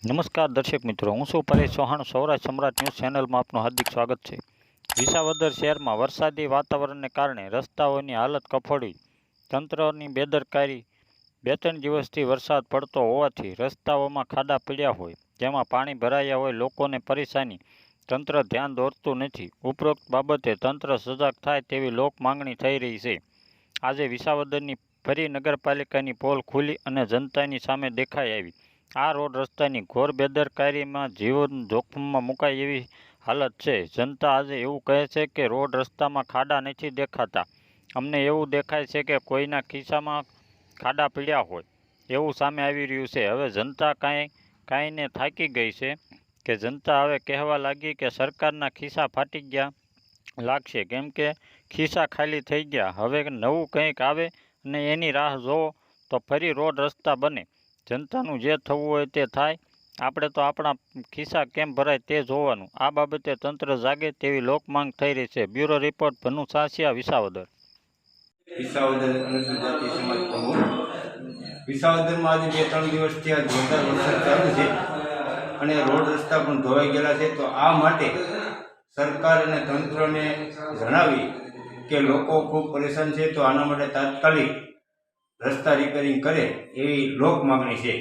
નમસ્કાર દર્શક મિત્રો, હું છું પરેશ ચૌહાણ. સૌરાષ્ટ્ર સમ્રાટ ન્યૂઝ ચેનલમાં આપનું હાર્દિક સ્વાગત છે. વિસાવદર શહેરમાં વરસાદી વાતાવરણને કારણે રસ્તાઓની હાલત કફોડી. તંત્રની બેદરકારી. 2-3 દિવસથી વરસાદ પડતો હોવાથી રસ્તાઓમાં ખાડા પડ્યા હોય, જેમાં પાણી ભરાયા હોય, લોકોને પરેશાની. તંત્ર ધ્યાન દોરતું નથી. ઉપરોક્ત બાબતે તંત્ર સજાગ થાય તેવી લોક માંગણી થઈ રહી છે. આજે વિસાવદરની ફરી નગરપાલિકાની પોલ ખુલી અને જનતાની સામે દેખાઈ આવી. આ રોડ રસ્તાની ઘોર બેદરકારીમાં જીવન જોખમમાં મુકાય એવી હાલત છે. જનતા આજે એવું કહે છે કે રોડ રસ્તામાં ખાડા નથી દેખાતા. અમને એવું દેખાય છે કે કોઈના ખિસ્સામાં ખાડા પડ્યા હોય એવું સામે આવી રહ્યું છે. હવે જનતા કાંઈને થાકી ગઈ છે કે જનતા હવે કહેવા લાગી કે સરકારના ખિસ્સા ફાટી ગયા લાગશે, કેમ કે ખિસ્સા ખાલી થઈ ગયા. હવે નવું કંઈક આવે અને એની રાહ જોવો તો ફરી રોડ રસ્તા બને. જનતાનું જે થવું હોય તે થાય. આપણે તો આપણા ખિસ્સા કેમ ભરાય તે જોવાનું. આ બાબતે તંત્ર જાગે તેવી લોકમાંગ થઈ રહી છે. Bureau report Bhanu Sasiya, Visavadar. વિસાવદર અનુસૂચિત જાતિ સમાજ પ્રમુખ. વિસાવદરમાં આજે 2-3 દિવસથી આ જોરદાર વરસાદ ચાલુ છે અને રોડ રસ્તા પણ ધોવાઈ ગયેલા છે. તો આ માટે સરકાર અને તંત્રને જણાવી કે લોકો ખૂબ પરેશાન છે, તો આના માટે તાત્કાલિક રસ્તા રિપેરિંગ કરે એવી લોક માગણી છે.